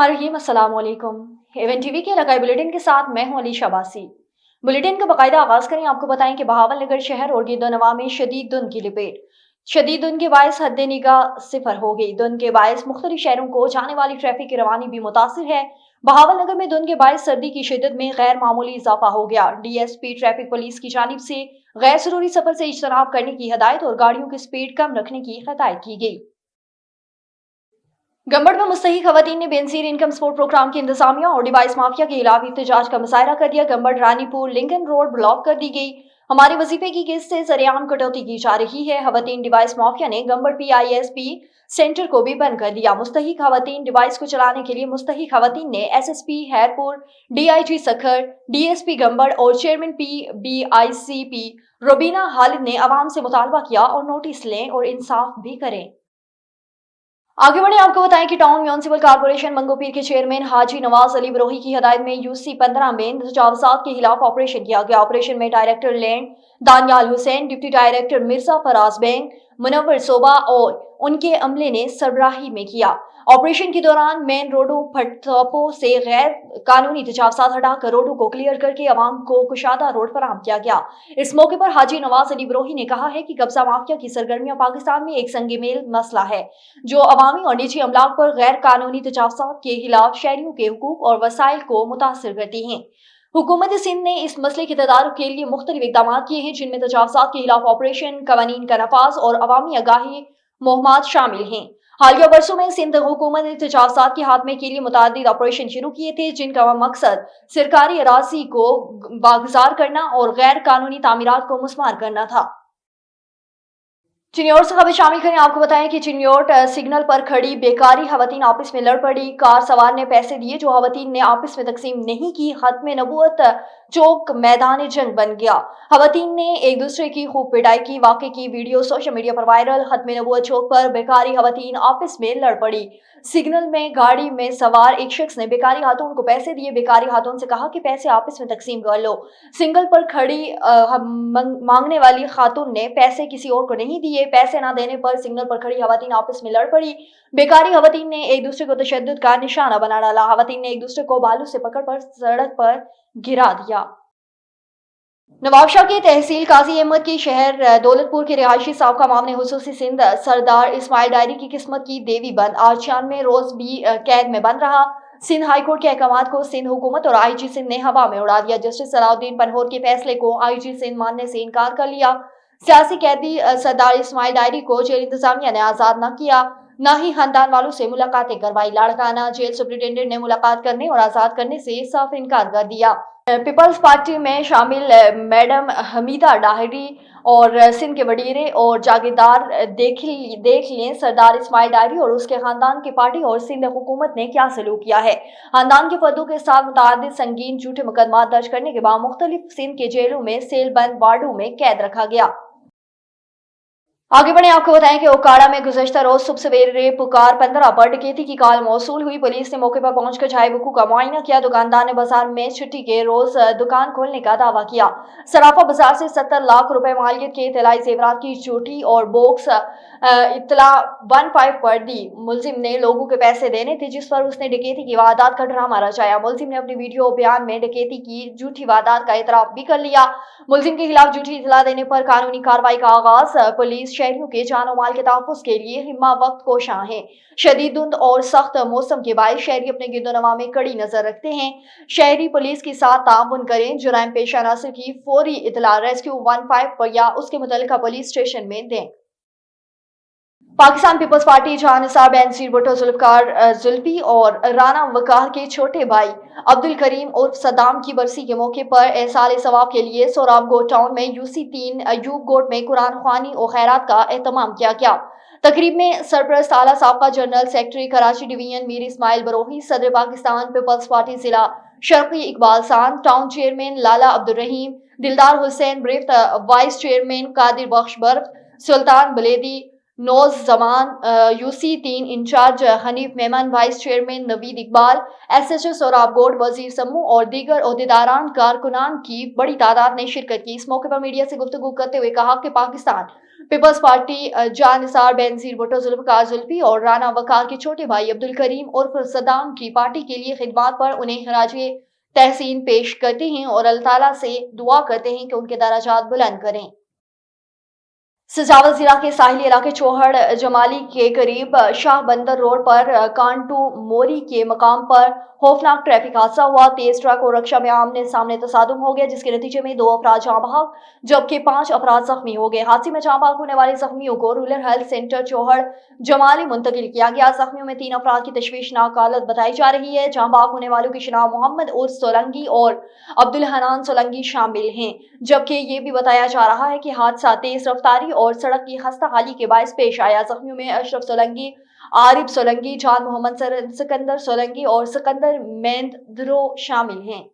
बिस्मिल्लाहिर्रहमानिर्रहीम। अस्सलाम वालेकुम। एवन टीवी के लगाई बुलेटिन के साथ मैं हूं अली शाबासी। बुलेटिन का बाकायदा आगाज करें। आपको बताएं कि बहावलनगर शहर और गिरदोनवा में शदीद धुंध की लपेट। शदीद धुंध के बायस हद निगाह सिफर हो गई। धुंध के बायस मुख्तलिफ शहरों को जाने वाली ट्रैफिक की रवानी भी मुतासिर है। बहावलनगर में धुंध के बायस सर्दी की शिद्दत में गैर मामूली इजाफा हो गया। DSP ट्रैफिक पुलिस की जानिब से गैर जरूरी सफर से इज्तनाब करने की हदायत और गाड़ियों की स्पीड कम रखने की हिदायत की गई। गंबड़ में मुस्तहिक खवातीन ने बेनजीर इनकम सपोर्ट प्रोग्राम की इंतजामिया और डिवाइस माफिया के खिलाफ एहतजाज का मुजाहरा कर दिया। गंबड़ रानीपुर लिंकन रोड ब्लॉक कर दी गई। हमारे वजीफे की किस्त से सरेआम कटौती की जा रही है। खवातीन डिवाइस माफिया ने गंबड़ PISP सेंटर को भी बंद कर दिया। मुस्तहिक खवातीन डिवाइस को चलाने के लिए मुस्तहिक खवातीन ने SSP हैरपुर, DIG सखर, DSP गंबड़ और चेयरमैन PBICP रुबीना हालिद ने अवाम से मुतालबा किया और नोटिस लें और इंसाफ भी करें। आगे बढ़े आपको बताएं कि टाउन म्यूनिसिपल कॉर्पोरेशन मंगोपीर के चेयरमैन हाजी नवाज अली बरोही की हदायत में UC-15 में तजावुज़ात के खिलाफ ऑपरेशन किया गया। ऑपरेशन में director land Daniyal Hussain, deputy director Mirza Faraz बैंक, मुनव्वर सोबा और उनके अमले ने सरबराही में किया। ऑपरेशन के दौरान मेन रोडों फटथापों से गैर कानूनी तजावुज़ात हटाकर रोडों को क्लियर करके अवाम को कुशादा रोड फराहम किया गया। इस मौके पर हाजी नवाज अली बरोही ने कहा है कि कब्जा माफिया की सरगर्मियां पाकिस्तान में एक संग मेल मसला है जो अवामी और निजी अमलाक पर गैर कानूनी तजावुज़ात के खिलाफ शहरियों के हुकूक और वसाइल को मुतासिर करती हैं। हुकूमत सिंध ने इस मसले के तदारुक के लिए मुख्तलिफ इक़दाम किए हैं, जिनमें तजावुज़ात के खिलाफ ऑपरेशन, कवानीन का नफाज और अवामी आगाही मुहिमात शामिल हैं। हालिया बरसों में सिंध हुकूमत ने तजावुज़ात के खात्मे के लिए मुतादिद ऑपरेशन शुरू किए थे, जिनका मकसद सरकारी अराज़ी को बागजार करना और गैर कानूनी तामीरात को मुस्मार करना था। चिन्योट से खबर शामिल करें। आपको बताएं कि चिन्योट सिग्नल पर खड़ी बेकारी खवातीन आपस में लड़ पड़ी। कार सवार ने पैसे दिए जो खवातीन ने आपस में तकसीम नहीं की। खत्म नबूवत चौक मैदान जंग बन गया। खवातीन ने एक दूसरे की खूब पिटाई की। वाक़े की वीडियो सोशल मीडिया पर वायरल। खत्म नबूवत चौक पर बेकारी खवातीन आपस में लड़ पड़ी। सिग्नल में गाड़ी में सवार एक शख्स ने बेकारी खातून को पैसे दिए। बेकारी खातून से कहा कि पैसे आपस में तकसीम कर लो। सिग्नल पर खड़ी मांगने वाली खातून ने पैसे किसी और को नहीं दिए। पैसे ना देने पर सिग्नल पर खड़ी खवातीन आपस में लड़ पड़ी। बेकारी खवातीन ने एक दूसरे को तशद्दुद का निशाना बना डाला। खवातीन ने एक दूसरे को बालू से पकड़ कर सड़क पर गिरा दिया। नवाबशाह के तहसील काजी अहमद की शहर दौलतपुर के रिहायशी साबका मामले हुसूसी सिंध सरदार इस्माइल डायरी की किस्मत की देवी बंद। आज 96 रोज भी कैद में बंद रहा। सिंध हाईकोर्ट के अहकाम को सिंध हुकूमत और IG सिंध ने हवा में उड़ा दिया। जस्टिस सलाउद्दीन पनहोर के फैसले को IG सिंध मानने से इनकार कर लिया। सियासी कैदी सरदार इस्माइल डायरी को जेल इंतजामिया ने आजाद न किया, न ही खानदान वालों से मुलाकातें करवाई। लाड़काना जेल सुप्रिंटेंडेंट ने मुलाकात करने और आजाद करने से साफ इनकार कर दिया। पीपल्स पार्टी में शामिल मैडम हमीदा डायरी और सिंध के वडीरे और जागीरदार देख लें सरदार इस्माइल डायरी और उसके खानदान की पार्टी और सिंध हुकूमत ने क्या सलूक किया है। खानदान के फर्दों के साथ मुतादिद संगीन झूठे मुकदमा दर्ज करने के बाद मुख्तलिफ सिंध के जेलों में सेल बंद वार्डों में कैद रखा गया। आगे बढ़े आपको बताएं कि ओकाड़ा में गुज़श्ता रोज सुबह सवेरे पुकार 15 पर डकैती की कॉल मौसूल हुई। पुलिस ने मौके पर पहुंचकर झाई बुकू का मुआयना किया। दुकानदार ने बाजार में छुट्टी के रोज दुकान खोलने का दावा किया। सराफा बाजार से 70 लाख रुपए मालियत के इतलाई जेवरात की चोटी और बॉक्स इतला 15 पर दी। मुलजिम ने लोगों के पैसे देने थे, जिस पर उसने डकैती की वारदात का ड्रामा रचाया। मुलजिम ने अपनी वीडियो बयान में डकैती की झूठी वारदात का इतराफ भी कर लिया। मुलजिम के खिलाफ झूठी इतला देने पर कानूनी कार्रवाई का आगाज। पुलिस शहरियों के जानो माल के तहफ़्फ़ुज़ के लिए हिम्मा वक्त कोशां है। शदीद धुंध और सख्त मौसम के बायस शहरी अपने गिरदोनवा में कड़ी नजर रखते हैं। शहरी पुलिस के साथ ताउन करें। जुराइम पेशा अनासर की फौरी इतला रेस्क्यू 15 पर या उसके मुतल्लिका पुलिस स्टेशन में दें। पाकिस्तान पीपल्स पार्टी जहां निसार बेनजीर भुट्टो जुल्फकार जुल्फी और राना वकार के छोटे भाई अब्दुल करीम उर्फ सद्दाम की बरसी के मौके पर एहसाल सवाब के लिए सोराब गोट टाउन में UC-3 अयूब गोट में कुरान ख्वानी और खैरात का एहतमाम किया गया। तकरीब में सरपरस्त आला साबका general secretary Karachi division Mir Ismail Brohi, सदर पाकिस्तान पीपल्स पार्टी जिला शर्की इकबाल सान, टाउन चेयरमैन लाला अब्दुल रहीम, दिलदार हुसैन ब्रिफ्त, वाइस चेयरमैन कादिर बख्श बर्फ, सुल्तान बलेदी, नोज Zaman, UC-3 incharge Hanif Memon, vice chairman Naveed Iqbal, SHO Sohrab Goth, वजीर समूह और दीगर ओहदेदारान कारकुनान की बड़ी तादाद ने शिरकत की। इस मौके पर मीडिया से गुफ्तगू करते हुए कहा कि पाकिस्तान पीपल्स पार्टी जानिसार बेनजीर भुट्टो जुल्फकार जुल्फी और राना वकार के छोटे भाई अब्दुल करीम उर्फ सद्दाम की पार्टी के लिए खिदमात पर उन्हें खराजे तहसीन पेश करते हैं और अल्लाह ताला से दुआ करते हैं कि उनके दराजात बुलंद करें। सजावल जिला के साहिली इलाके चौहड़ जमाली के करीब शाह बंदर रोड पर कांटू मोरी के मकाम पर खौफनाक ट्रैफिक हादसा हुआ। तेज ट्रक और रक्षा में आमने सामने तसादुम हो गया, जिसके नतीजे में 2 अफराद जाँ बहक जबकि 5 अफराद जख्मी हो गए। हादसे में जाँ बहक होने वाले जख्मियों को रूरल हेल्थ सेंटर चौहड़ जमाली मुंतकिल किया गया। जख्मियों में 3 अफराद की तशवीशनाक हालत बताई जा रही है। जाँ बहक होने वालों की शनाख्त मोहम्मद उर्फ सोलंगी और अब्दुल हनान सोलंगी शामिल हैं, जबकि ये भी बताया जा रहा है कि हादसा तेज रफ्तारी और सड़क की खस्ता हाली के बायस पेश आया। जख्मियों में अशरफ सोलंगी, आरिफ सोलंगी, जान मोहम्मद सिकंदर सोलंगी और सिकंदर मेंद्रो शामिल हैं।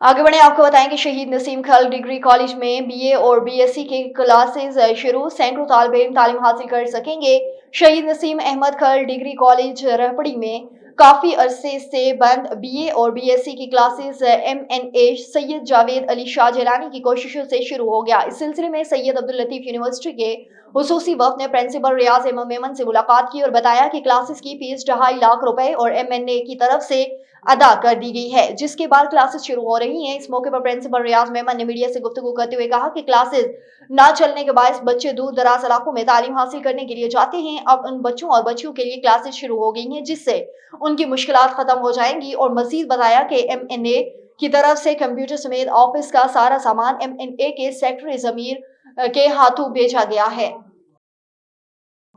आगे बढ़े, आपको बताएं कि शहीद नसीम खल डिग्री कॉलेज में बीए और बीएससी के क्लासेस शुरू, सैकड़ों तालिब इल्म तालीम हासिल कर सकेंगे। शहीद नसीम अहमद खल डिग्री कॉलेज रहपड़ी में काफी अरसे से बंद बीए और बीएससी की क्लासेस एमएनए सैयद जावेद अली शाह जिलानी की कोशिशों से शुरू हो गया। इस सिलसिले में सैयद अब्दुल लतीफ यूनिवर्सिटी के हुसूसी वफ्द ने प्रिंसिपल रियाज अहमद मेमन से मुलाकात की और बताया कि क्लासेस की फीस 2.5 लाख रुपए और एमएनए की तरफ से अदा कर दी गई है, जिसके बाद क्लासेस शुरू हो रही हैं। इस मौके पर प्रिंसिपल रियाज मेमन ने मीडिया से गुफ्तगू करते हुए कहा कि क्लासेस ना चलने के बायस बच्चे दूर दराज इलाकों में तालीम हासिल करने के लिए जाते हैं। अब उन बच्चों और बच्चियों के लिए क्लासेस शुरू हो गई हैं, जिससे उनकी मुश्किलात खत्म हो जाएंगी। और मजीद बताया कि एमएनए की तरफ से कंप्यूटर समेत ऑफिस का सारा सामान एमएनए के सेक्रेटरी जमीर के हाथों भेजा गया है।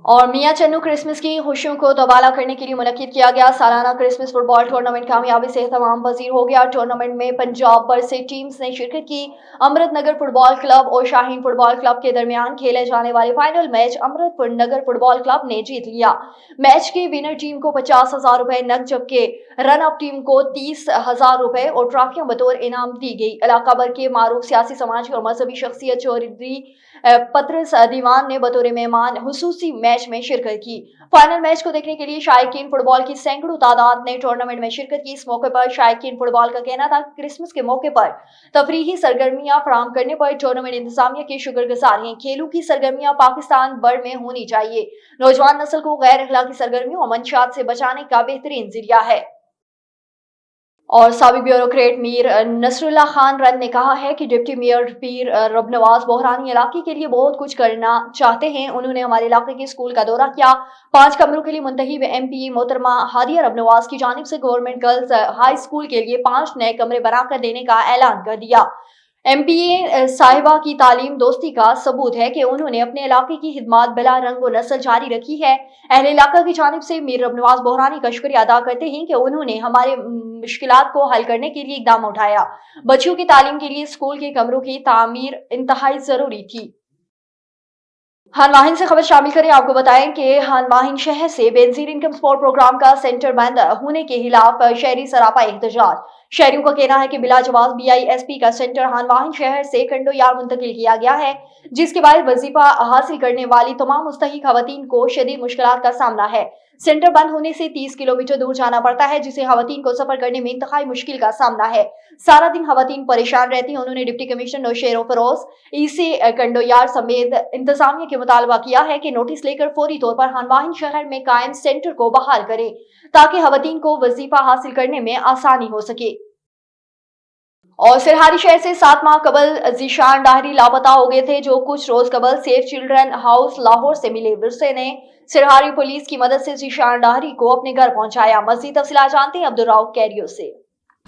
और मियां चन्नू क्रिसमस की खुशियों को दोबारा करने के लिए मुनक्किद किया गया सालाना क्रिसमस फुटबॉल टूर्नामेंट कामयाबी से तमाम पजीर हो गया। टूर्नामेंट में पंजाब भर से टीम्स ने शिरकत की। अमृत नगर फुटबॉल क्लब और शाहीन फुटबॉल क्लब के दरमियान खेले जाने वाले फाइनल मैच अमृत नगर फुटबॉल क्लब ने जीत लिया। मैच की विनर टीम को 50,000 रुपए नकद, जबकि रन अप टीम को 30,000 रुपए और ट्रॉफियां बतौर इनाम दी गई। इलाका भर के मारूफ सियासी, समाजी और मजहबी शख्सियत चौधरी पत्रस दीवान ने बतौर मेहमान हुसूसी मैच में शिरकत की। फाइनल मैच को देखने के लिए शायकीन फुटबॉल की सैकड़ों तादाद ने टूर्नामेंट में शिरकत की। इस मौके पर शायकीन फुटबॉल का कहना था कि क्रिसमस के मौके पर तफरीही सरगर्मियां फराहम करने पर टूर्नामेंट इंतजामिया के शुक्रगुजार हैं। खेलों की सरगर्मियां पाकिस्तान भर में होनी चाहिए। नौजवान नस्ल को गैर अखलाकी सरगर्मियों और मंशियात से बचाने का बेहतरीन जरिया है। और साबिक ब्यूरोक्रेट मीर नसरुल्लाह खान रन ने कहा है कि डिप्टी मेयर पीर रबनवाज बहरानी इलाके के लिए बहुत कुछ करना चाहते हैं। उन्होंने हमारे इलाके के स्कूल का दौरा किया। 5 कमरों के लिए मुंतखब एमपी मोहतरमा हादिया रबनवाज की जानिब से गवर्नमेंट गर्ल्स हाई स्कूल के लिए 5 नए कमरे बनाकर देने का ऐलान कर दिया। एमपीए साहिबा की तालीम दोस्ती का सबूत है कि उन्होंने अपने इलाके की खिदमात बिला रंग व नस्ल जारी रखी है। अहले इलाका की जानिब से मीर रबनवाज बहरानी का शुक्रिया अदा करते हैं कि उन्होंने हमारे मुश्किलात को हल करने के लिए इकदाम उठाया। बच्चियों की तालीम के लिए स्कूल के कमरों की तामीर इंतहाई जरूरी थी। हानवाहिन से खबर शामिल करें, आपको बताएं कि हानवाहिन शहर से बेनजीर इनकम सपोर्ट प्रोग्राम का सेंटर बंद होने के खिलाफ शहरी सरापा एहतजाज। शहरियों का कहना है कि बिला जवाब बीआईएसपी का सेंटर हानवाहिन शहर से कंडोयार मुंतकिल किया गया है, जिसके बाद वजीफा हासिल करने वाली तमाम मुस्तहिक खवातीन को शदीद मुश्किलात का सामना है। सेंटर बंद होने से 30 किलोमीटर दूर जाना पड़ता है, जिसे खवातीन को सफर करने में इंतहाई मुश्किल का सामना है। सारा दिन खवातीन परेशान रहती हैं। उन्होंने डिप्टी कमिश्नर नौशेर फरोज ईसे कंडोयार समेत इंतजामिया के मुतालबा किया है कि नोटिस लेकर फौरी तौर पर हानवाहिन शहर में कायम सेंटर को बहाल करें, ताकि खवातीन को वजीफा हासिल करने में आसानी हो सके। और सिरहारी शहर से 7 माह कबल जीशान डाहरी लापता हो गए थे, जो कुछ रोज कबल सेफ चिल्ड्रन हाउस लाहौर से मिले। विरसे ने सिरहारी पुलिस की मदद से जीशान डाहरी को अपने घर पहुंचाया। मजीद तफसीलात जानते हैं अब्दुल राउफ कैरियो से।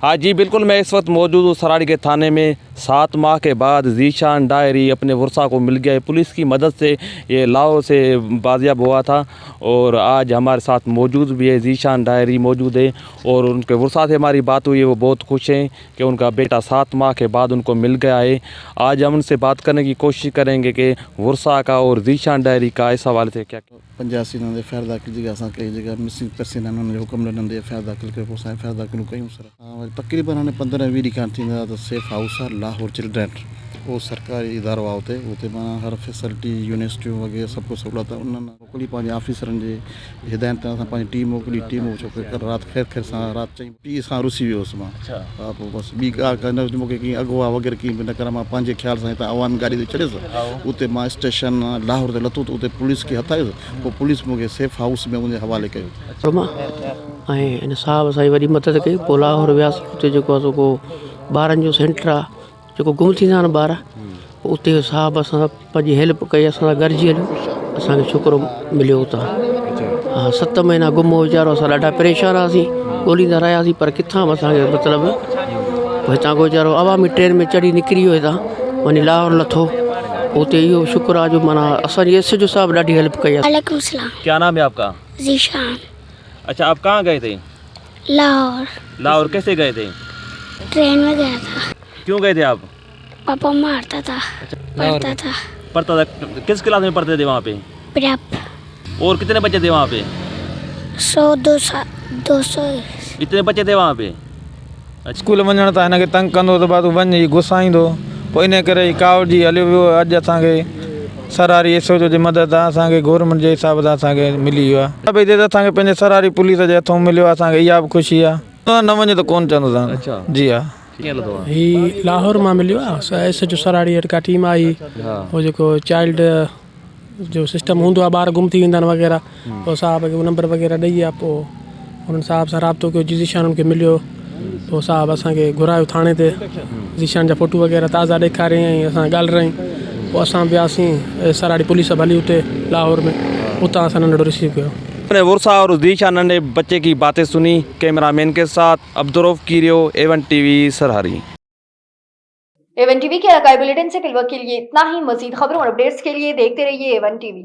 हाँ जी बिल्कुल, मैं इस वक्त मौजूद हूँ सराड़ी के थाने में। 7 माह के बाद जीशान डायरी अपने वर्षा को मिल गया है। पुलिस की मदद से ये लाहौर से बाजियाब हुआ था और आज हमारे साथ मौजूद भी है। जीशान डायरी मौजूद है और उनके वर्षा से हमारी बात हुई है। वो बहुत खुश हैं कि उनका बेटा 7 माह के बाद उनको मिल गया है। आज हम उनसे बात करने की कोशिश करेंगे कि वर्षा का और जीशान डायरी का इस हवाले से क्या 85 नंदे फैर दाखिल जगह असां कई जगह मिसिंग पर्सन उन्होंने हुक्म नंदे फैर दाखिल करे पोसा फैर दाखिल कयूं सर तकरीबन हाणे 15-20 ॾींहं खां थींदा त सेफ हाउस आहे लाहौर चिल्ड्रन वो सरकारी इदारो आहे उते माना हर फैसिलिटी यूनिवर्सिटियूं वग़ैरह सभु कुझु सहूलियत उन्हनि मोकिली पंहिंजे ऑफिसरनि जे हिदायत सां पंहिंजी टीम मोकिली टीम छो की राति ख़ैर सां राति चई पीउ सां रुसी वियोसि मां हा पोइ बसि ॿी ॻाल्हि न मूंखे कीअं अॻुवा वग़ैरह कीअं बि न कर मां पंहिंजे ख़्याल सां हितां अवामी गाॾी ते चढ़ियुसि उते मां स्टेशन लाहौर ते लथो त उते पुलिस खे हथायुसि पोइ पुलिस मूंखे सेफ हाउस में मुंहिंजे हवाले कयो मां ऐं हिन साहब असांजी वॾी मदद कई पोइ लाहौर वियासीं उते जेको आहे को ॿारनि जो सेंटर आहे जेको गुम थींदा आहिनि ॿार उते साहब असां पंहिंजी हेल्प कई असां सां गॾिजी हलियो असांखे छोकिरो मिलियो उतां हा 7 महीना गुम हो वीचारो असां ॾाढा परेशान हुआसीं ॻोल्हींदा रहियासीं पर किथां बि असांखे मतिलबु हितां को वीचारो अवामी ट्रेन में चढ़ी निकिरी वियो हितां वञी लाहौर लथो उते इहो शुक्र आहे जो माना असांजी एस जो साहब ॾाढी हेल्प कई आहे। वालेकुम सलाम। क्या नाम है आपका? जीशान। अच्छा, आप कहाँ गए थे? लाहौर। लाहौर कैसे गए थे? ट्रेन में गया था। क्यों गए थे आप? पापा मारता था। पढ़ता था। पढ़ता था? किस क्लास में पढ़ते थे वहाँ पे? प्रेप। और कितने बच्चे थे वहाँ पे? 100-200। इतने बच्चे थे वहाँ पे? स्कूल वञण त हिनखे तंग कंदो त बाद वञ गुस्साईंदो पोइ इन करे ई कावड़ जी हलियो वियो अॼु असांखे सरारी एस जो मदद आहे असांखे गवर्नमेंट जे हिसाब सां असांखे मिली वियो आहे भई त असांखे पंहिंजे सरारी पुलिस जे हथों मिलियो आहे असांखे इहा बि ख़ुशी आहे न वञे त कोन चवंदो अच्छा। जी हा ही लाहौर मां मिलियो आहे एस जो सरारी का टीम आई वो जेको चाइल्ड जो सिस्टम हूंदो आहे ॿार गुम थी वेंदा आहिनि वग़ैरह पोइ साहब खे नंबर वग़ैरह ॾेई आहे पोइ हुननि साहब सां राब्तो कयो ज़ीशान खे मिलियो पोइ साहब असांखे घुरायो थाणे ते ज़ीशान जा फ़ोटू वग़ैरह ताज़ा ॾेखारियईं ऐं असां ॻाल्हायूं पोइ असां वियासीं सरारी पुलिस हली उते लाहौर में उतां असां नंढो रिसीव कयो। अपने वर्षा और दीशा नन्हे बच्चे की बातें सुनी। कैमरामैन के साथ अब्दुरौफ कीरियो, Avon TV Sarhari. Avon TV के इलाकाई बुलेटिन से फिलहाल के लिए इतना ही। मजीद खबरों और अपडेट्स के लिए देखते रहिए एवन टीवी।